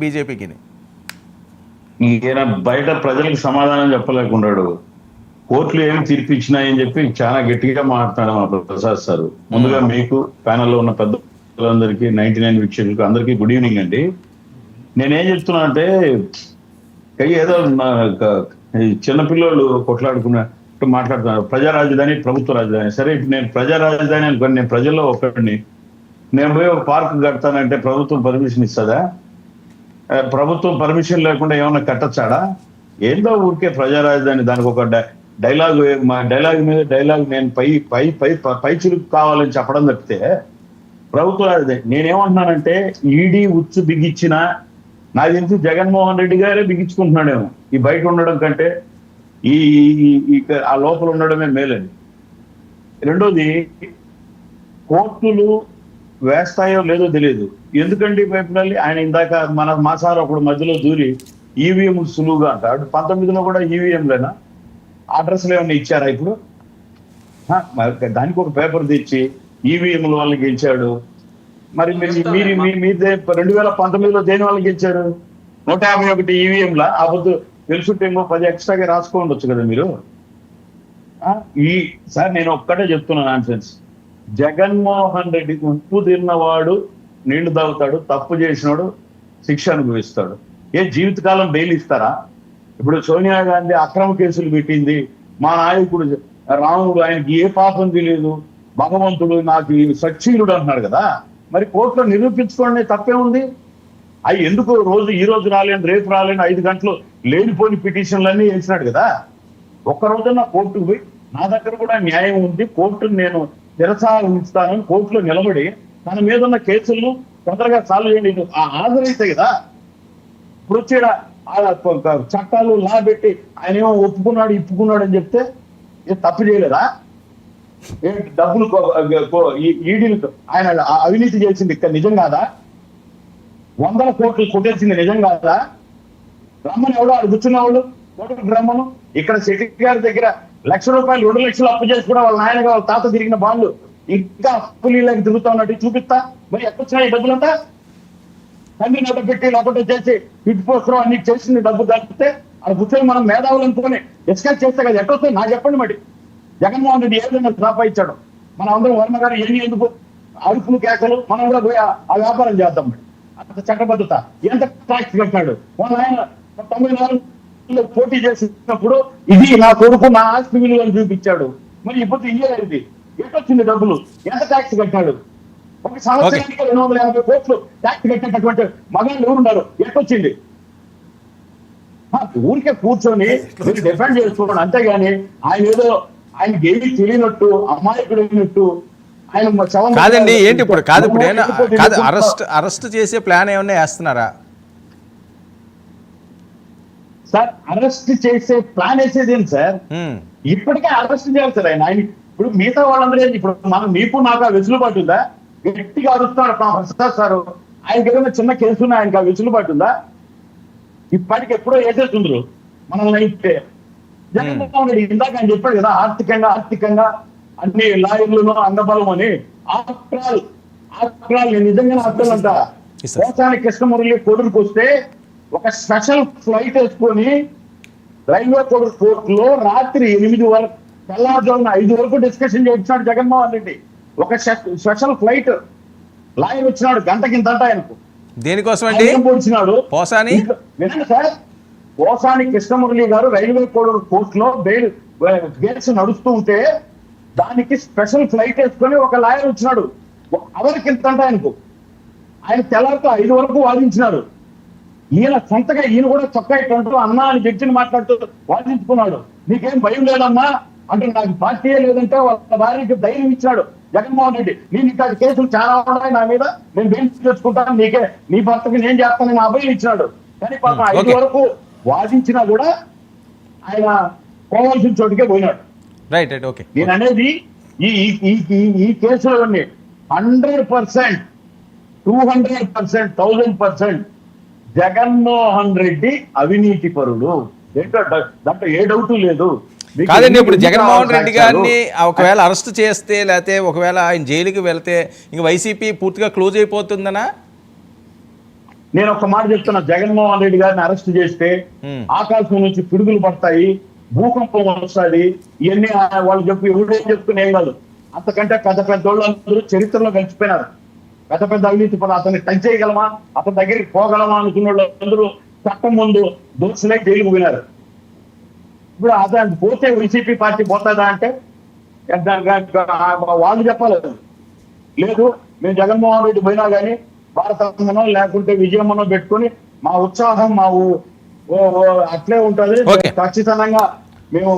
బీజేపీకి ఈయన బయట ప్రజలకు సమాధానం చెప్పలేకున్నాడు. కోర్టులు ఏమి తీర్పిచ్చినాయని చెప్పి చాలా గట్టిగా మాట్లాడారు మా ప్రసాద్ సార్. ముందుగా మీకు ప్యానెల్లో ఉన్న పెద్దలందరికీ 99 వీక్షకులకు అందరికీ గుడ్ ఈవినింగ్ అండి. నేనేం చెప్తున్నా అంటే ఏదో చిన్నపిల్లలు కొట్లాడుకున్నట్టు మాట్లాడుతున్నారు. ప్రజా రాజధాని, ప్రభుత్వ రాజధాని. సరే, ఇప్పుడు నేను ప్రజా రాజధాని అనుకోండి, నేను ప్రజల్లో ఒకరిని. నేను పోయి ఒక పార్క్ కడతానంటే ప్రభుత్వం పర్మిషన్ ఇస్తుందా? ప్రభుత్వం పర్మిషన్ లేకుండా ఏమన్నా కట్టచ్చాడా? ఏందో ఊరికే ప్రజా రాజధాని, దానికి ఒక డైలాగ్, మా డైలాగ్ మీద డైలాగ్ నేను పై చురుకు కావాలని చెప్పడం తప్పితే ప్రభుత్వ రాజధాని. నేనేమంటున్నానంటే ఈడీ ఉచ్చు బిగించిన నాకు తెలిసి జగన్మోహన్ రెడ్డి గారే బిగించుకుంటున్నాడేమో ఈ బయట ఉండడం కంటే ఆ లోపల ఉండడమే మేలని. రెండోది, కోర్టులు వేస్తాయో లేదో తెలియదు. ఎందుకండి వైపునల్లి ఆయన ఇందాక మా సార్ ఒకడు మధ్యలో దూరి ఈవీఎం సులువుగా అంటాడు. 19లో కూడా ఈవీఎంలేనా? అడ్రస్లు ఏమన్నా ఇచ్చారా? ఇప్పుడు దానికి ఒక పేపర్ తెచ్చి ఈవీఎంల వల్ల గెలిచాడు. మరి మీరు 2019లో దేని వల్ల గెలిచారు? 151 ఈవీఎంల. ఆ పొద్దు తెలుసుంటేమో 10 ఎక్స్ట్రాగా రాసుకోవచ్చు కదా మీరు. సార్ నేను ఒక్కటే చెప్తున్నా నాన్సెన్స్. జగన్మోహన్ రెడ్డికి ఉప్పు తిన్నవాడు నీళ్లు తాగుతాడు, తప్పు చేసినాడు శిక్ష అనుభవిస్తాడు. జీవితకాలం బెయిల్ ఇస్తారా? ఇప్పుడు సోనియా గాంధీ అక్రమ కేసులు పెట్టింది, మా నాయకుడు రాముడు ఆయనకి ఏ పాపం తెలియదు, భగవంతుడు నాకు సచ్చీలుడు అంటున్నాడు కదా. మరి కోర్టులో నిరూపించుకోండి, తప్పే ఉంది. అవి ఎందుకు ఈ రోజు రాలేను, రేపు రాలేను, 5 గంటలు లేనిపోని పిటిషన్లన్నీ వేసినాడు కదా. ఒక్కరోజున కోర్టుకు పోయి నా దగ్గర కూడా న్యాయం ఉంది, కోర్టును నేను నిరసాయిస్తానని కోర్టులో నిలబడి తన మీద ఉన్న కేసులను తొందరగా సాల్వ్ చేయండి హాజరైతే కదా. ఇప్పుడు వచ్చి చట్టాలు లా పెట్టి ఆయన ఏమో ఇప్పుకున్నాడు అని చెప్తే తప్పు చేయలేదా? డబ్బులు ఈడీలు ఆయన అవినీతి చేసింది ఇక్కడ నిజం కాదా? 100 కోట్లు కొట్టేసింది నిజం కాదా? రమ్మని ఎవడో అది కూర్చున్న వాళ్ళు కోర్టుకు రమ్మను. ఇక్కడ శెట్టి గారి దగ్గర ₹1,00,000 2 లక్షలు అప్పు చేసి కూడా వాళ్ళ నాయనగా వాళ్ళ తాత తిరిగిన బాండ్లు ఇంకా అప్పులీలకి తిరుగుతా ఉన్నట్టు చూపిస్తా. మరి ఎక్కొచ్చినా ఈ డబ్బులంతా తండ్రి నోట పెట్టి లేకపోతే చేసి ఇటు పోస్టర్ అన్ని చేసింది డబ్బు తప్పితే అది కూర్చొని మనం మేధావులు అనుకుని డిస్కస్ చేస్తే కదా ఎట్టొస్తాయి నాకు చెప్పండి. మరి జగన్మోహన్ రెడ్డి ఏ విధంగా సంపాదించాడు? మనం అందరం వర్మ గారు ఎందుకు అరుపులు కేకలు, మనం కూడా పోయి ఆ వ్యాపారం చేద్దాం. మరి అంత చట్టబద్ధత ఎంత ట్యాక్స్ కట్టాడు? వాళ్ళ ఆయన 94 పోటీ చేసినప్పుడు ఇది నా కొడుకు నా ఆస్తి విలువలు చూపించాడు. మరి ఇప్పుడు ఇయ్యలేదు. ఎట్టొచ్చింది డబ్బులు? ఎంత ట్యాక్స్ కట్టాడు? ఒక సంవత్సరానికి 250 కోట్లు ట్యాక్స్ కట్టేటటువంటి మగాళ్ళు ఎవరున్నారు? ఎట్టొచ్చింది? ఊరికే కూర్చొని మీరు డిఫెండ్ చేసుకోండి, అంతేగాని ఆయన ఏదో ఆయనకి ఏమీ తెలియనట్టు అమాయకుడు అయినట్టు ఆయన కాదండి. ఏంటి ఇప్పుడు కాదు అరెస్ట్ చేసే ప్లాన్ ఏమన్నా వేస్తున్నారా సార్? అరెస్ట్ చేసే ప్లాన్ వేసేది ఏంటి సార్? ఇప్పటికే అరెస్ట్ చేయాలి సార్ ఆయన. ఇప్పుడు మిగతా వాళ్ళందరూ ఇప్పుడు మీకు నాకు ఆ వెసులుబాటు ఉందా? గట్టిగా అరుస్తున్నాడు ప్రసాద్ సార్, ఆయనకి ఏదైనా చిన్న కేసున్నా ఆయనకి ఆ వెసులుబాటు ఉందా? ఇప్పటికి ఎప్పుడో వేసేస్తుండ్రు మనల్ని అయితే. జగన్మోహన్ రెడ్డి ఇందాక ఆయన చెప్పాడు కదా, ఆర్థికంగా అన్ని లాయర్లను అంగబలం అని. ఆఫ్టర్ నేను నిజంగానే అర్థం అంట. పోసాని కృష్ణమురళి కొడుకు వస్తే ఒక స్పెషల్ ఫ్లైట్ వేసుకొని రైల్వే కోర్టులో రాత్రి 8 వరకు, తెల్లవారుజామున 5 వరకు డిస్కషన్ చేయించినాడు జగన్మోహన్ రెడ్డి. ఒక స్పెషల్ ఫ్లైట్ లాయర్ వచ్చినాడు, గంటకింత ఆయనకు. దేనికోసం అండి? వినండి సార్, పోసాని కృష్ణమురళి గారు రైల్వే కోర్టులో బెయిల్ కేసు నడుస్తూ ఉంటే దానికి స్పెషల్ ఫ్లైట్ వేసుకొని ఒక లాయర్ వచ్చినాడు. అవరికింత ఆయనకు. ఆయన తెల్లారితో 5 వరకు వాదించినాడు. ఈయన సొంతగా ఈయన కూడా చొక్కా ఇట్టు అన్నా అని జడ్జిని మాట్లాడుతూ వాదించుకున్నాడు. నీకేం భయం లేదమ్మా అంటే, నాకు పార్టీయే లేదంటే వాళ్ళ భార్యకి ధైర్యం ఇచ్చాడు జగన్మోహన్ రెడ్డి. నేను ఇంకా కేసులు చాలా ఉన్నాయి నా మీద, నేను బెయిల్ తెచ్చుకుంటాను, నీ భర్తకి నేను చేస్తానని అభయం ఇచ్చినాడు. కానీ పాపం 5 వరకు వాదించినా కూడా ఆయన పోవాల్సిన చోటుకే పోయినాడు. నేను అనేది ఈ కేసులన్నీ 100%, 200%, 1000% జగన్మోహన్ రెడ్డి అవినీతి పరుడు. దాంట్లో ఏ డౌట్ లేదు. కాదండి, ఇప్పుడు జగన్మోహన్ రెడ్డి గారిని ఒకవేళ అరెస్ట్ చేస్తే లేకపోతే ఒకవేళ ఆయన జైలుకి వెళ్తే ఇంక వైసీపీ పూర్తిగా క్లోజ్ అయిపోతుందనా? నేను ఒక మాట చెప్తున్నా, జగన్మోహన్ రెడ్డి గారిని అరెస్ట్ చేస్తే ఆకాశం నుంచి పిడుగులు పడతాయి, భూకంపం వస్తుంది, ఇవన్నీ వాళ్ళు ఎవడేం చెప్తున్నా ఏం కాదు. అంతకంటే పెద్ద పెద్ద వాళ్ళందరూ చరిత్రలో గడిచిపోయినారు. పెద్ద పెద్ద అవినీతి పనులు అతన్ని టచ్ చేయగలమా, అతని దగ్గరికి పోగలమా అనుకున్న వాళ్ళందరూ చట్టం ముందు దోషులై జైలుకు పోయినారు. ఇప్పుడు అతను పోతే వైసీపీ పార్టీ పోతుందా అంటే వాళ్ళు చెప్పాలి. లేదు, మేము జగన్మోహన్ రెడ్డి పోయినా కానీ భారతమ్మనో లేకుంటే విజయమ్మనో పెట్టుకొని మా ఉత్సాహం మా అట్లే ఉంటది. Okay. ఖచ్చితంగా మేము